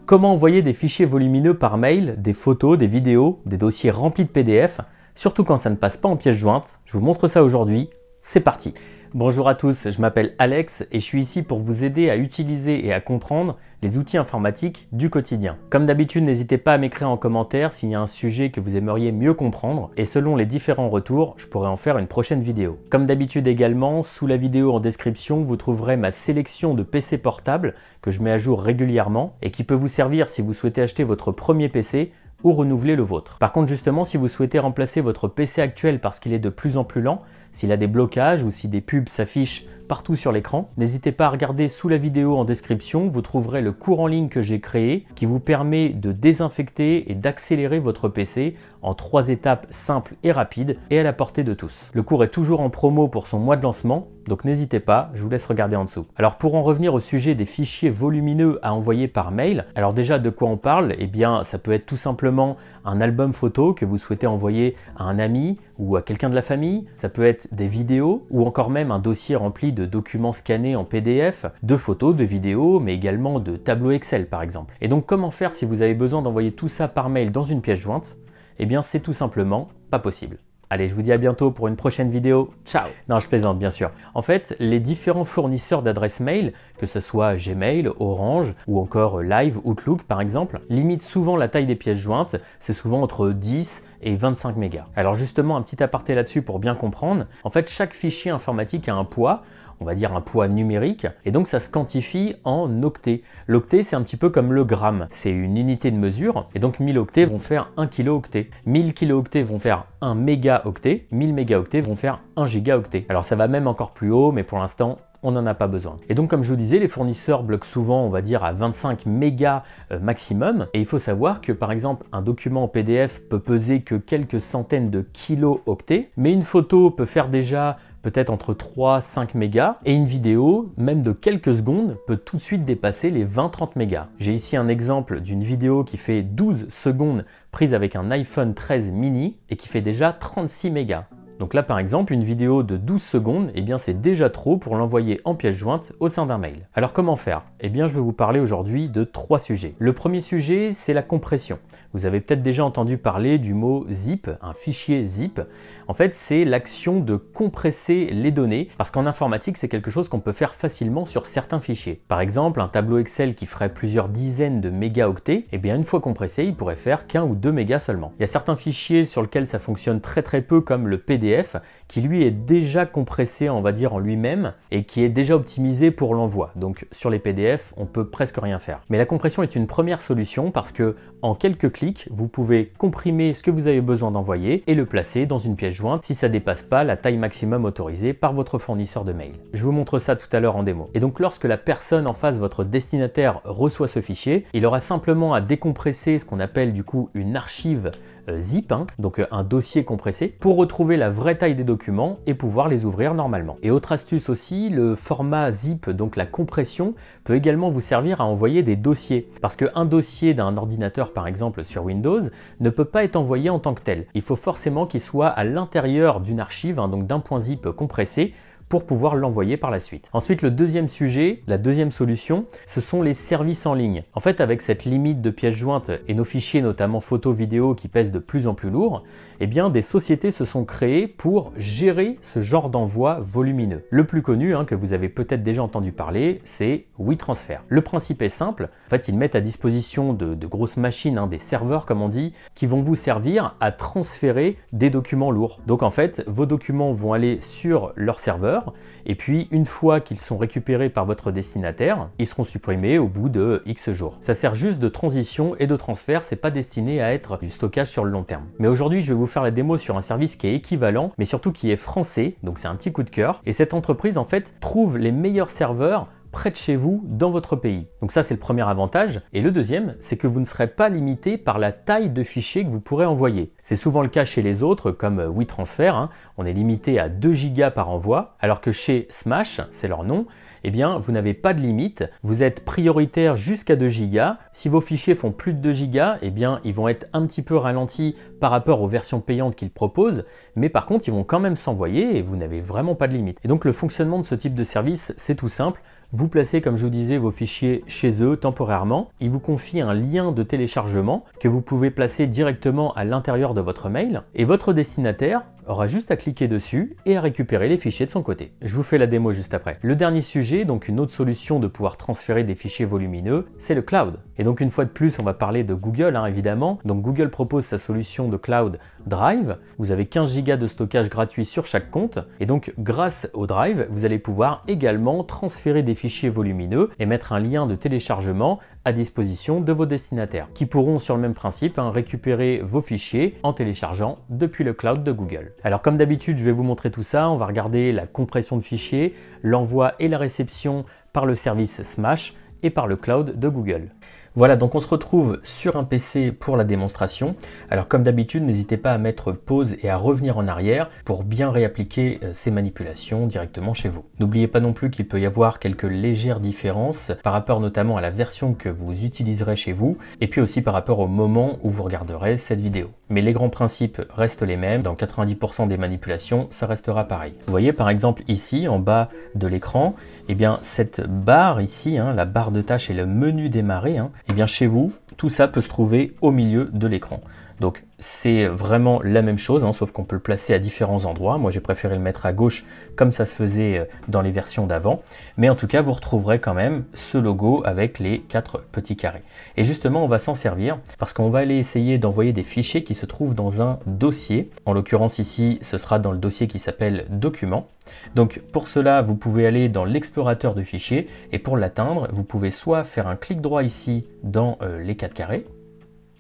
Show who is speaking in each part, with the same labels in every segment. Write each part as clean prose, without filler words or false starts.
Speaker 1: comment envoyer des fichiers volumineux par mail, des photos, des vidéos, des dossiers remplis de PDF, surtout quand ça ne passe pas en pièce jointe. Je vous montre ça aujourd'hui, c'est parti. Bonjour à tous, je m'appelle Alex et je suis ici pour vous aider à utiliser et à comprendre les outils informatiques du quotidien. Comme d'habitude, n'hésitez pas à m'écrire en commentaire s'il y a un sujet que vous aimeriez mieux comprendre et selon les différents retours, je pourrai en faire une prochaine vidéo. Comme d'habitude également, sous la vidéo en description, vous trouverez ma sélection de PC portables que je mets à jour régulièrement et qui peut vous servir si vous souhaitez acheter votre premier PC ou renouveler le vôtre. Par contre, justement, si vous souhaitez remplacer votre PC actuel parce qu'il est de plus en plus lent, s'il a des blocages ou si des pubs s'affichent partout sur l'écran, n'hésitez pas à regarder sous la vidéo en description, vous trouverez le cours en ligne que j'ai créé qui vous permet de désinfecter et d'accélérer votre PC en 3 étapes simples et rapides et à la portée de tous. Le cours est toujours en promo pour son mois de lancement, donc n'hésitez pas, je vous laisse regarder en dessous. Alors pour en revenir au sujet des fichiers volumineux à envoyer par mail, alors déjà de quoi on parle? Eh bien ça peut être tout simplement un album photo que vous souhaitez envoyer à un ami ou à quelqu'un de la famille, ça peut être des vidéos ou encore même un dossier rempli de documents scannés en PDF, de photos, de vidéos, mais également de tableaux Excel par exemple. Et donc comment faire si vous avez besoin d'envoyer tout ça par mail dans une pièce jointe? Eh bien c'est tout simplement pas possible. Allez, je vous dis à bientôt pour une prochaine vidéo. Ciao! Non, je plaisante bien sûr. En fait, les différents fournisseurs d'adresses mail, que ce soit Gmail, Orange ou encore Live, Outlook par exemple, limitent souvent la taille des pièces jointes. C'est souvent entre 10 et 25 mégas. Alors justement, un petit aparté là-dessus pour bien comprendre. En fait, chaque fichier informatique a un poids, on va dire un poids numérique, et donc ça se quantifie en octets. L'octet, c'est un petit peu comme le gramme, c'est une unité de mesure, et donc 1000 octets vont faire 1 kilooctet. 1000 kilooctets vont faire 1 mégaoctet, 1000 mégaoctets vont faire 1 gigaoctet. Alors ça va même encore plus haut, mais pour l'instant, on n'en a pas besoin. Et donc comme je vous disais, les fournisseurs bloquent souvent, on va dire, à 25 mégas maximum. Et il faut savoir que par exemple, un document en PDF peut peser que quelques centaines de kilooctets, mais une photo peut faire déjà peut-être entre 3 et 5 mégas, et une vidéo, même de quelques secondes, peut tout de suite dépasser les 20-30 mégas. J'ai ici un exemple d'une vidéo qui fait 12 secondes prise avec un iPhone 13 mini et qui fait déjà 36 mégas. Donc là par exemple, une vidéo de 12 secondes, eh bien c'est déjà trop pour l'envoyer en pièce jointe au sein d'un mail. Alors comment faire? Eh bien je vais vous parler aujourd'hui de 3 sujets. Le premier sujet, c'est la compression. Vous avez peut-être déjà entendu parler du mot zip, un fichier zip. En fait, c'est l'action de compresser les données, parce qu'en informatique, c'est quelque chose qu'on peut faire facilement sur certains fichiers. Par exemple, un tableau Excel qui ferait plusieurs dizaines de mégaoctets, eh bien une fois compressé, il pourrait faire qu'1 ou 2 mégas seulement. Il y a certains fichiers sur lesquels ça fonctionne très peu, comme le PDF, qui lui est déjà compressé, on va dire, en lui-même, et qui est déjà optimisé pour l'envoi. Donc sur les PDF, on peut presque rien faire. Mais la compression est une première solution, parce que en quelques clics, vous pouvez comprimer ce que vous avez besoin d'envoyer et le placer dans une pièce jointe si ça ne dépasse pas la taille maximum autorisée par votre fournisseur de mail. Je vous montre ça tout à l'heure en démo. Et donc lorsque la personne en face, votre destinataire, reçoit ce fichier, il aura simplement à décompresser ce qu'on appelle du coup une archive zip, donc un dossier compressé, pour retrouver la vraie taille des documents et pouvoir les ouvrir normalement. Et autre astuce aussi, le format zip, donc la compression, peut également vous servir à envoyer des dossiers. Parce qu'un dossier d'un ordinateur par exemple sur Windows ne peut pas être envoyé en tant que tel. Il faut forcément qu'il soit à l'intérieur d'une archive, donc d'un point zip compressé, pour pouvoir l'envoyer par la suite. Ensuite, le deuxième sujet, la deuxième solution, ce sont les services en ligne. En fait, avec cette limite de pièces jointes et nos fichiers, notamment photos, vidéos, qui pèsent de plus en plus lourd, eh bien, des sociétés se sont créées pour gérer ce genre d'envoi volumineux. Le plus connu, que vous avez peut-être déjà entendu parler, c'est WeTransfer. Le principe est simple. En fait, ils mettent à disposition de grosses machines, des serveurs comme on dit, qui vont vous servir à transférer des documents lourds. Donc en fait, vos documents vont aller sur leur serveur, et puis une fois qu'ils sont récupérés par votre destinataire, ils seront supprimés au bout de X jours. Ça sert juste de transition et de transfert, c'est pas destiné à être du stockage sur le long terme. Mais aujourd'hui, je vais vous faire la démo sur un service qui est équivalent, mais surtout qui est français, donc c'est un petit coup de cœur. Et cette entreprise, en fait, trouve les meilleurs serveurs près de chez vous, dans votre pays. Donc ça, c'est le premier avantage. Et le deuxième, c'est que vous ne serez pas limité par la taille de fichier que vous pourrez envoyer. C'est souvent le cas chez les autres, comme WeTransfer, on est limité à 2 gigas par envoi, alors que chez Smash, c'est leur nom, eh bien, vous n'avez pas de limite, vous êtes prioritaire jusqu'à 2 gigas. Si vos fichiers font plus de 2 gigas, eh bien, ils vont être un petit peu ralentis par rapport aux versions payantes qu'ils proposent, mais par contre, ils vont quand même s'envoyer et vous n'avez vraiment pas de limite. Et donc, le fonctionnement de ce type de service, c'est tout simple. Vous placez, comme je vous disais, vos fichiers chez eux temporairement. Ils vous confient un lien de téléchargement que vous pouvez placer directement à l'intérieur de votre mail et votre destinataire aura juste à cliquer dessus et à récupérer les fichiers de son côté. Je vous fais la démo juste après. Le dernier sujet, donc une autre solution de pouvoir transférer des fichiers volumineux, c'est le cloud. Et donc une fois de plus, on va parler de Google, évidemment. Donc Google propose sa solution de cloud Drive. Vous avez 15 Go de stockage gratuit sur chaque compte. Et donc grâce au Drive, vous allez pouvoir également transférer des fichiers volumineux et mettre un lien de téléchargement à disposition de vos destinataires, qui pourront sur le même principe récupérer vos fichiers en téléchargeant depuis le cloud de Google. Alors comme d'habitude, je vais vous montrer tout ça. On va regarder la compression de fichiers, l'envoi et la réception par le service Smash et par le cloud de Google. Voilà, donc on se retrouve sur un PC pour la démonstration. Alors comme d'habitude, n'hésitez pas à mettre pause et à revenir en arrière pour bien réappliquer ces manipulations directement chez vous. N'oubliez pas non plus qu'il peut y avoir quelques légères différences par rapport notamment à la version que vous utiliserez chez vous et puis aussi par rapport au moment où vous regarderez cette vidéo. Mais les grands principes restent les mêmes. Dans 90% des manipulations, ça restera pareil. Vous voyez par exemple ici en bas de l'écran, eh bien cette barre ici, la barre de tâches et le menu démarrer, eh bien chez vous, tout ça peut se trouver au milieu de l'écran. Donc c'est vraiment la même chose, sauf qu'on peut le placer à différents endroits. Moi j'ai préféré le mettre à gauche comme ça se faisait dans les versions d'avant. Mais en tout cas vous retrouverez quand même ce logo avec les 4 petits carrés. Et justement on va s'en servir parce qu'on va aller essayer d'envoyer des fichiers qui se trouvent dans un dossier. En l'occurrence ici ce sera dans le dossier qui s'appelle Documents. Donc pour cela vous pouvez aller dans l'explorateur de fichiers et pour l'atteindre vous pouvez soit faire un clic droit ici dans les 4 carrés.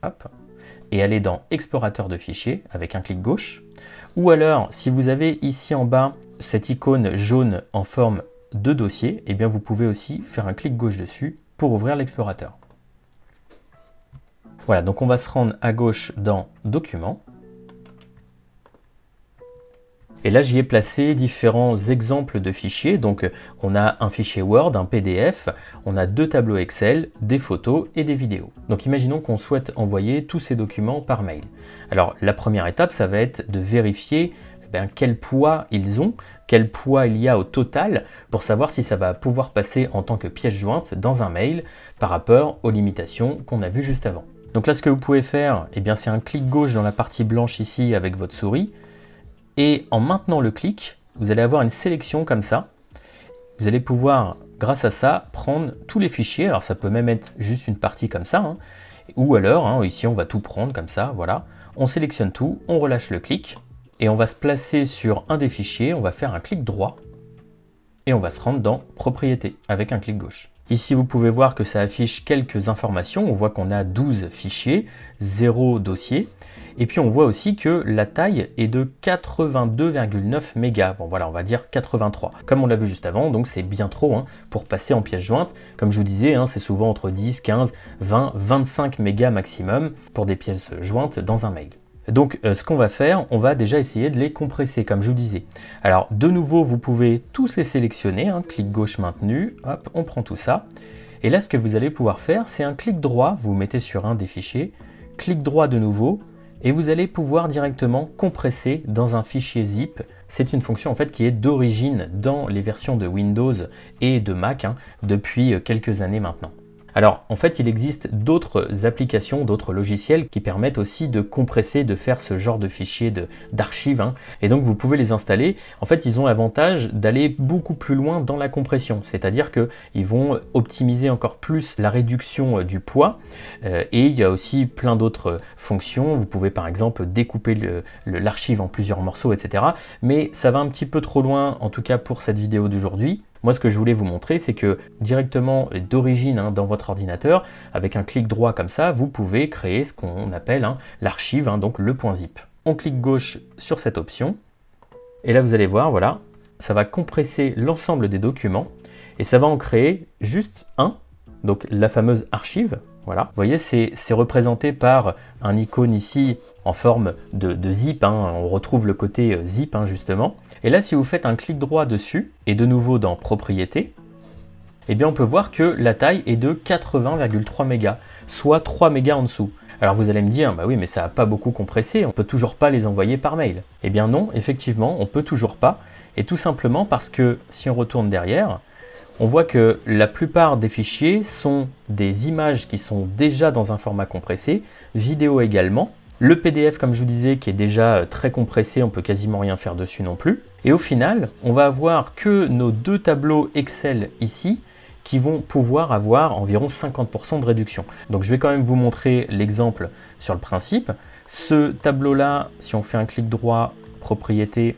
Speaker 1: Hop. Et aller dans explorateur de fichiers avec un clic gauche. Ou alors, si vous avez ici en bas cette icône jaune en forme de dossier, eh bien vous pouvez aussi faire un clic gauche dessus pour ouvrir l'explorateur. Voilà, donc on va se rendre à gauche dans Documents. Et là, j'y ai placé différents exemples de fichiers. Donc, on a un fichier Word, un PDF, on a 2 tableaux Excel, des photos et des vidéos. Donc, imaginons qu'on souhaite envoyer tous ces documents par mail. Alors, la première étape, ça va être de vérifier quel poids ils ont, quel poids il y a au total pour savoir si ça va pouvoir passer en tant que pièce jointe dans un mail par rapport aux limitations qu'on a vues juste avant. Donc là, ce que vous pouvez faire, c'est un clic gauche dans la partie blanche ici avec votre souris. Et en maintenant le clic, vous allez avoir une sélection comme ça. Vous allez pouvoir, grâce à ça, prendre tous les fichiers. Alors ça peut même être juste une partie comme ça. Ou alors, ici on va tout prendre comme ça, voilà. On sélectionne tout, on relâche le clic. Et on va se placer sur un des fichiers, on va faire un clic droit. Et on va se rendre dans Propriétés avec un clic gauche. Ici, vous pouvez voir que ça affiche quelques informations. On voit qu'on a 12 fichiers, 0 dossier. Et puis on voit aussi que la taille est de 82,9 mégas. Bon voilà, on va dire 83. Comme on l'a vu juste avant, donc c'est bien trop pour passer en pièce jointe. Comme je vous disais, c'est souvent entre 10, 15, 20, 25 mégas maximum pour des pièces jointes dans un mail. Donc ce qu'on va faire, on va déjà essayer de les compresser comme je vous disais. Alors de nouveau, vous pouvez tous les sélectionner, clic gauche maintenu, hop, on prend tout ça. Et là, ce que vous allez pouvoir faire, c'est un clic droit, vous mettez sur un des fichiers, clic droit de nouveau, et vous allez pouvoir directement compresser dans un fichier zip. C'est une fonction en fait qui est d'origine dans les versions de Windows et de Mac depuis quelques années maintenant. Alors en fait il existe d'autres applications, d'autres logiciels qui permettent aussi de compresser, de faire ce genre de fichiers d'archives et donc vous pouvez les installer. En fait ils ont l'avantage d'aller beaucoup plus loin dans la compression, c'est-à-dire qu'ils vont optimiser encore plus la réduction du poids et il y a aussi plein d'autres fonctions. Vous pouvez par exemple découper l'archive en plusieurs morceaux, etc. Mais ça va un petit peu trop loin en tout cas pour cette vidéo d'aujourd'hui. Moi, ce que je voulais vous montrer, c'est que directement d'origine dans votre ordinateur, avec un clic droit comme ça, vous pouvez créer ce qu'on appelle l'archive, donc le .zip. On clique gauche sur cette option, et là vous allez voir, voilà, ça va compresser l'ensemble des documents, et ça va en créer juste un, donc la fameuse archive. Voilà. Vous voyez, c'est représenté par un icône ici en forme de zip. On retrouve le côté zip justement. Et là, si vous faites un clic droit dessus, et de nouveau dans Propriétés, eh bien on peut voir que la taille est de 80,3 mégas, soit 3 mégas en dessous. Alors vous allez me dire, bah oui, mais ça n'a pas beaucoup compressé, on peut toujours pas les envoyer par mail. Eh bien non, effectivement, on peut toujours pas, et tout simplement parce que si on retourne derrière, on voit que la plupart des fichiers sont des images qui sont déjà dans un format compressé, vidéo également. Le PDF, comme je vous disais, qui est déjà très compressé, on peut quasiment rien faire dessus non plus. Et au final, on va avoir que nos deux tableaux Excel ici qui vont pouvoir avoir environ 50% de réduction. Donc je vais quand même vous montrer l'exemple sur le principe. Ce tableau-là, si on fait un clic droit, propriété,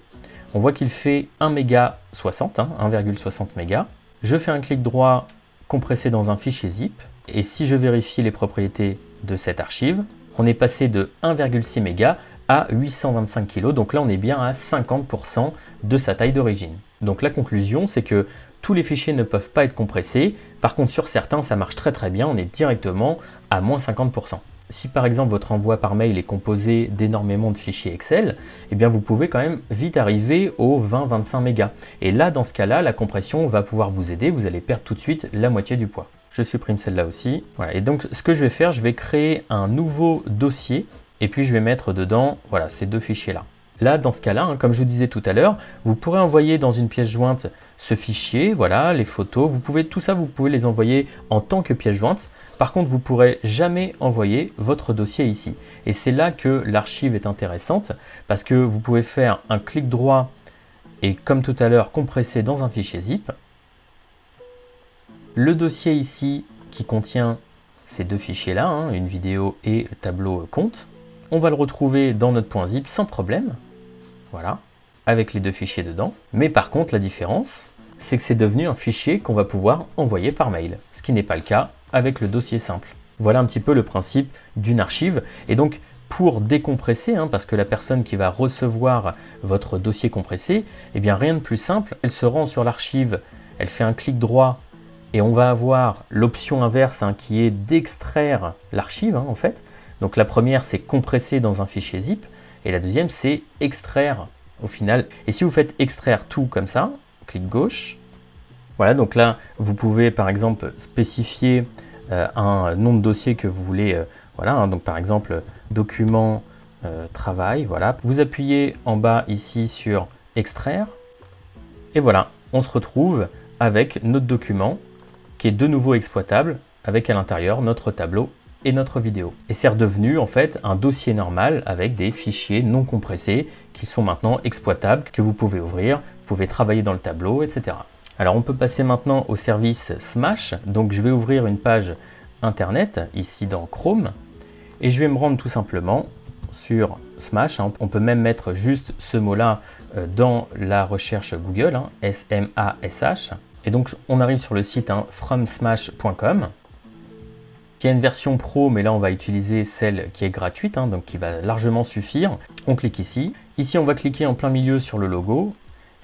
Speaker 1: on voit qu'il fait 1,60 MB, 1,60 mégas. Je fais un clic droit, compressé dans un fichier zip. Et si je vérifie les propriétés de cette archive, on est passé de 1,6 mégas à 825 kg. Donc là, on est bien à 50% de sa taille d'origine. Donc la conclusion, c'est que tous les fichiers ne peuvent pas être compressés. Par contre, sur certains, ça marche très bien. On est directement à moins 50%. Si par exemple votre envoi par mail est composé d'énormément de fichiers Excel, eh bien vous pouvez quand même vite arriver aux 20-25 mégas. Et là, dans ce cas-là, la compression va pouvoir vous aider. Vous allez perdre tout de suite la moitié du poids. Je supprime celle-là aussi. Voilà. Et donc, ce que je vais faire, je vais créer un nouveau dossier et puis je vais mettre dedans, voilà, ces deux fichiers-là. Là, dans ce cas-là, comme je vous disais tout à l'heure, vous pourrez envoyer dans une pièce jointe ce fichier, voilà, les photos. Tout ça, vous pouvez les envoyer en tant que pièce jointe. Par contre, vous ne pourrez jamais envoyer votre dossier ici. Et c'est là que l'archive est intéressante parce que vous pouvez faire un clic droit et comme tout à l'heure, compresser dans un fichier zip. Le dossier ici qui contient ces deux fichiers-là, une vidéo et le tableau compte, on va le retrouver dans notre .zip sans problème. Voilà, avec les deux fichiers dedans. Mais par contre, la différence, c'est que c'est devenu un fichier qu'on va pouvoir envoyer par mail, ce qui n'est pas le cas avec le dossier simple. Voilà un petit peu le principe d'une archive. Et donc, pour décompresser, parce que la personne qui va recevoir votre dossier compressé, eh bien rien de plus simple, elle se rend sur l'archive, elle fait un clic droit et on va avoir l'option inverse qui est d'extraire l'archive en fait. Donc la première, c'est compresser dans un fichier zip et la deuxième, c'est extraire au final. Et si vous faites extraire tout comme ça, clic gauche, voilà, donc là, vous pouvez par exemple spécifier un nom de dossier que vous voulez, voilà, donc par exemple document travail, voilà. Vous appuyez en bas ici sur extraire et voilà, on se retrouve avec notre document qui est de nouveau exploitable avec à l'intérieur notre tableau et notre vidéo. Et c'est redevenu en fait un dossier normal avec des fichiers non compressés qui sont maintenant exploitables, que vous pouvez ouvrir, vous pouvez travailler dans le tableau, etc. Alors on peut passer maintenant au service Smash. Donc je vais ouvrir une page internet ici dans Chrome et je vais me rendre tout simplement sur Smash. On peut même mettre juste ce mot-là dans la recherche Google, S-M-A-S-H. Et donc on arrive sur le site fromsmash.com. Il y a une version pro, mais là on va utiliser celle qui est gratuite, donc qui va largement suffire. On clique ici. Ici on va cliquer en plein milieu sur le logo.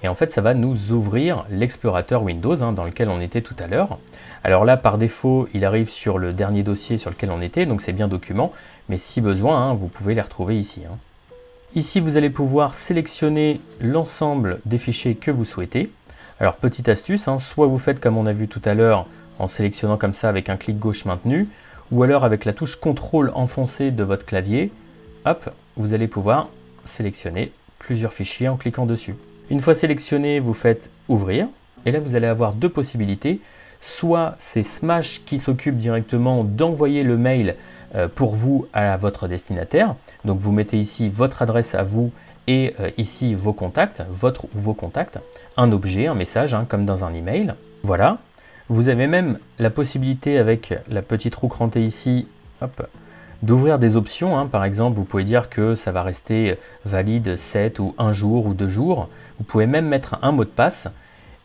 Speaker 1: Et en fait, ça va nous ouvrir l'explorateur Windows dans lequel on était tout à l'heure. Alors là, par défaut, il arrive sur le dernier dossier sur lequel on était, donc c'est bien document. Mais si besoin, vous pouvez les retrouver ici. Ici, vous allez pouvoir sélectionner l'ensemble des fichiers que vous souhaitez. Alors, petite astuce, soit vous faites comme on a vu tout à l'heure, en sélectionnant comme ça avec un clic gauche maintenu, ou alors avec la touche CTRL enfoncée de votre clavier, hop, vous allez pouvoir sélectionner plusieurs fichiers en cliquant dessus. Une fois sélectionné, vous faites ouvrir et là vous allez avoir deux possibilités. Soit c'est Smash qui s'occupe directement d'envoyer le mail pour vous à votre destinataire. Donc vous mettez ici votre adresse à vous et ici vos contacts, votre ou vos contacts, un objet, un message comme dans un email. Voilà. Vous avez même la possibilité avec la petite roue crantée ici, hop, d'ouvrir des options. Par exemple, vous pouvez dire que ça va rester valide 7 ou 1 jour ou 2 jours. Vous pouvez même mettre un mot de passe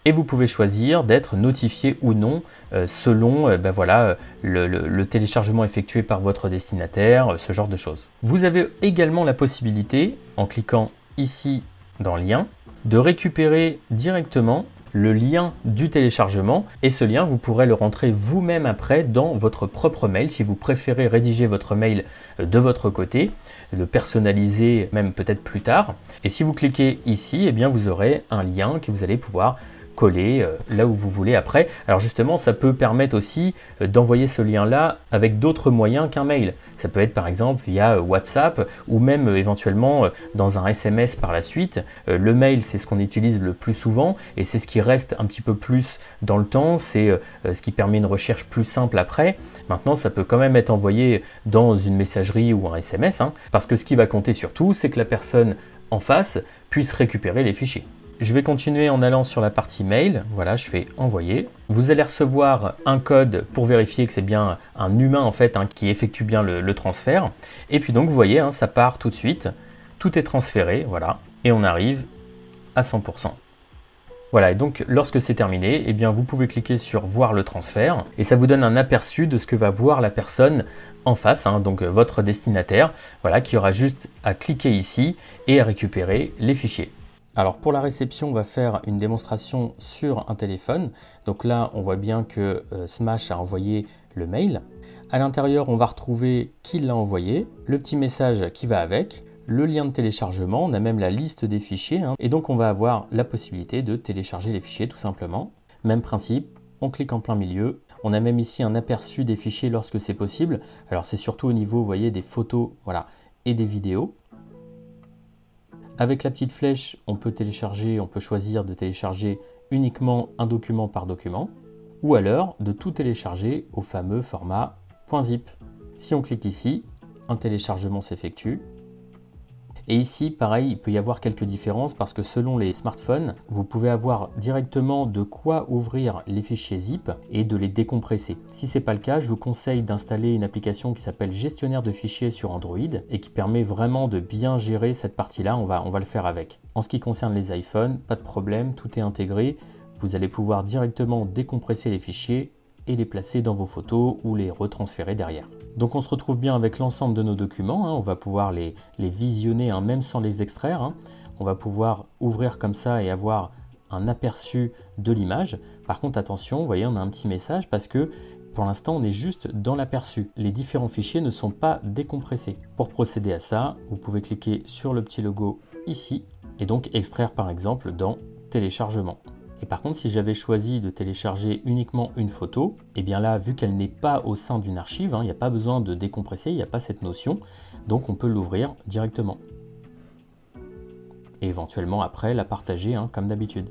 Speaker 1: et vous pouvez choisir d'être notifié ou non selon voilà, le téléchargement effectué par votre destinataire, ce genre de choses. Vous avez également la possibilité, en cliquant ici dans Lien, de récupérer directement le lien du téléchargement et ce lien vous pourrez le rentrer vous-même après dans votre propre mail si vous préférez rédiger votre mail de votre côté, le personnaliser même peut-être plus tard. Et si vous cliquez ici, eh bien vous aurez un lien que vous allez pouvoir coller là où vous voulez après. Alors justement, ça peut permettre aussi d'envoyer ce lien-là avec d'autres moyens qu'un mail. Ça peut être par exemple via WhatsApp ou même éventuellement dans un SMS par la suite. Le mail, c'est ce qu'on utilise le plus souvent et c'est ce qui reste un petit peu plus dans le temps. C'est ce qui permet une recherche plus simple après. Maintenant, ça peut quand même être envoyé dans une messagerie ou un SMS, hein, parce que ce qui va compter surtout, c'est que la personne en face puisse récupérer les fichiers. Je vais continuer en allant sur la partie mail. Voilà, je fais envoyer. Vous allez recevoir un code pour vérifier que c'est bien un humain en fait hein, qui effectue bien le transfert. Et puis donc vous voyez, hein, ça part tout de suite. Tout est transféré, voilà, et on arrive à 100%. Voilà, et donc lorsque c'est terminé, eh bien, vous pouvez cliquer sur voir le transfert et ça vous donne un aperçu de ce que va voir la personne en face, hein, donc votre destinataire, voilà, qui aura juste à cliquer ici et à récupérer les fichiers. Alors pour la réception, on va faire une démonstration sur un téléphone. Donc là, on voit bien que Smash a envoyé le mail. À l'intérieur, on va retrouver qui l'a envoyé, le petit message qui va avec, le lien de téléchargement, on a même la liste des fichiers, hein, et donc on va avoir la possibilité de télécharger les fichiers tout simplement. Même principe, on clique en plein milieu. On a même ici un aperçu des fichiers lorsque c'est possible. Alors c'est surtout au niveau, vous voyez, des photos, voilà, et des vidéos. Avec la petite flèche, on peut choisir de télécharger uniquement un document par document, ou alors de tout télécharger au fameux format .zip. Si on clique ici, un téléchargement s'effectue. Et ici, pareil, il peut y avoir quelques différences parce que selon les smartphones, vous pouvez avoir directement de quoi ouvrir les fichiers zip et de les décompresser. Si ce n'est pas le cas, je vous conseille d'installer une application qui s'appelle Gestionnaire de fichiers sur Android et qui permet vraiment de bien gérer cette partie-là. On va le faire avec. En ce qui concerne les iPhones, pas de problème, tout est intégré. Vous allez pouvoir directement décompresser les fichiers et les placer dans vos photos ou les retransférer derrière. Donc on se retrouve bien avec l'ensemble de nos documents, hein. On va pouvoir les visionner hein, même sans les extraire. Hein. On va pouvoir ouvrir comme ça et avoir un aperçu de l'image. Par contre attention, vous voyez on a un petit message parce que pour l'instant on est juste dans l'aperçu. Les différents fichiers ne sont pas décompressés. Pour procéder à ça, vous pouvez cliquer sur le petit logo ici et donc extraire par exemple dans téléchargement. Et par contre, si j'avais choisi de télécharger uniquement une photo, et bien là, vu qu'elle n'est pas au sein d'une archive, hein, il n'y a pas besoin de décompresser, il n'y a pas cette notion, donc on peut l'ouvrir directement. Et éventuellement après, la partager hein, comme d'habitude.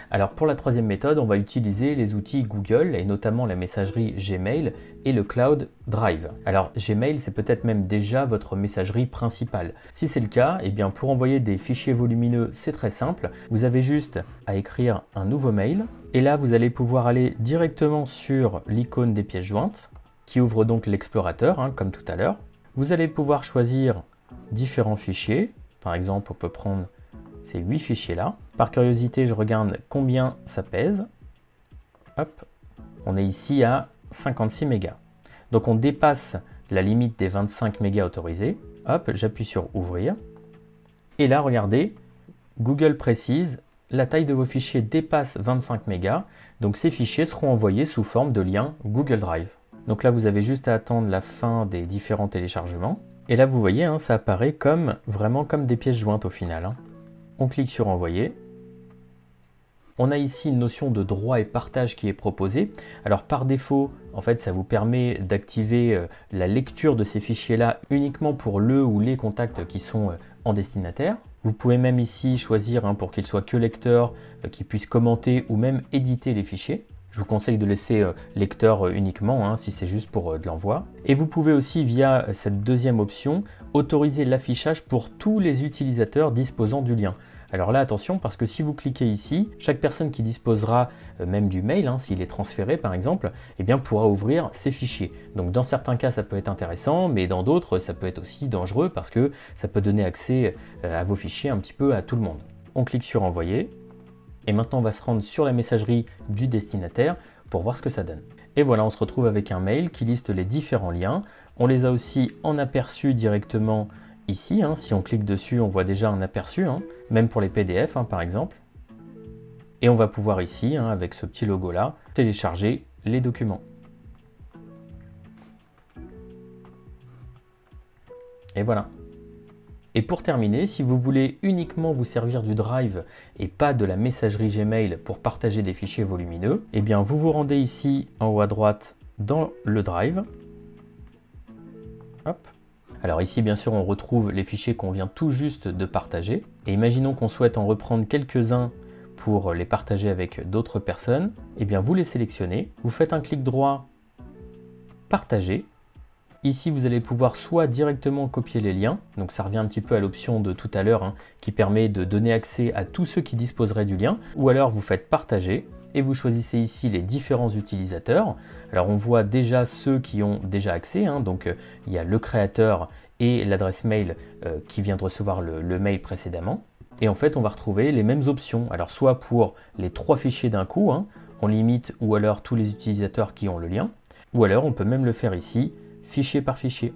Speaker 1: Alors pour la troisième méthode, on va utiliser les outils Google et notamment la messagerie Gmail et le Cloud Drive. Alors Gmail, c'est peut-être même déjà votre messagerie principale. Si c'est le cas, eh bien pour envoyer des fichiers volumineux, c'est très simple. Vous avez juste à écrire un nouveau mail et là vous allez pouvoir aller directement sur l'icône des pièces jointes qui ouvre donc l'explorateur hein, comme tout à l'heure. Vous allez pouvoir choisir différents fichiers. Par exemple, on peut prendre ces 8 fichiers là. Par curiosité, je regarde combien ça pèse. Hop, on est ici à 56 mégas. Donc on dépasse la limite des 25 mégas autorisés. Hop, j'appuie sur ouvrir. Et là, regardez, Google précise, la taille de vos fichiers dépasse 25 mégas. Donc ces fichiers seront envoyés sous forme de lien Google Drive. Donc là, vous avez juste à attendre la fin des différents téléchargements. Et là, vous voyez, hein, ça apparaît vraiment comme des pièces jointes au final. Hein. On clique sur envoyer. On a ici une notion de droit et partage qui est proposée. Alors par défaut, en fait, ça vous permet d'activer la lecture de ces fichiers-là uniquement pour le ou les contacts qui sont en destinataire. Vous pouvez même ici choisir hein, pour qu'il soit que lecteur, qu'il puisse commenter ou même éditer les fichiers. Je vous conseille de laisser lecteur uniquement hein, si c'est juste pour de l'envoi. Et vous pouvez aussi via cette deuxième option autoriser l'affichage pour tous les utilisateurs disposant du lien. Alors là attention parce que si vous cliquez ici, chaque personne qui disposera même du mail, hein, s'il est transféré par exemple, eh bien pourra ouvrir ces fichiers. Donc dans certains cas ça peut être intéressant, mais dans d'autres ça peut être aussi dangereux parce que ça peut donner accès à vos fichiers un petit peu à tout le monde. On clique sur envoyer. Et maintenant, on va se rendre sur la messagerie du destinataire pour voir ce que ça donne. Et voilà, on se retrouve avec un mail qui liste les différents liens. On les a aussi en aperçu directement ici. Hein. Si on clique dessus, on voit déjà un aperçu, hein, même pour les PDF, hein, par exemple. Et on va pouvoir ici, hein, avec ce petit logo-là, télécharger les documents. Et voilà. Et pour terminer, si vous voulez uniquement vous servir du Drive et pas de la messagerie Gmail pour partager des fichiers volumineux, eh bien vous vous rendez ici en haut à droite dans le Drive. Hop. Alors ici, bien sûr, on retrouve les fichiers qu'on vient tout juste de partager. Et imaginons qu'on souhaite en reprendre quelques-uns pour les partager avec d'autres personnes. Eh bien, vous les sélectionnez, vous faites un clic droit, partager. Ici, vous allez pouvoir soit directement copier les liens, donc ça revient un petit peu à l'option de tout à l'heure, qui permet de donner accès à tous ceux qui disposeraient du lien, ou alors vous faites partager. Et vous choisissez ici les différents utilisateurs. Alors on voit déjà ceux qui ont déjà accès, donc il y a le créateur et l'adresse mail qui vient de recevoir le mail précédemment. Et en fait on va retrouver les mêmes options, alors soit pour les 3 fichiers d'un coup, on limite, ou alors tous les utilisateurs qui ont le lien, ou alors on peut même le faire ici, fichier par fichier.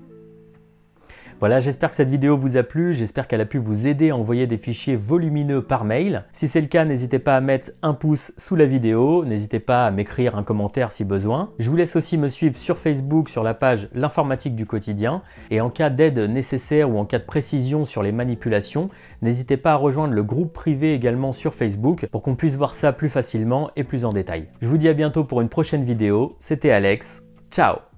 Speaker 1: Voilà, j'espère que cette vidéo vous a plu, j'espère qu'elle a pu vous aider à envoyer des fichiers volumineux par mail. Si c'est le cas, n'hésitez pas à mettre un pouce sous la vidéo, n'hésitez pas à m'écrire un commentaire si besoin. Je vous laisse aussi me suivre sur Facebook sur la page L'informatique du quotidien. Et en cas d'aide nécessaire ou en cas de précision sur les manipulations, n'hésitez pas à rejoindre le groupe privé également sur Facebook pour qu'on puisse voir ça plus facilement et plus en détail. Je vous dis à bientôt pour une prochaine vidéo, c'était Alex, ciao!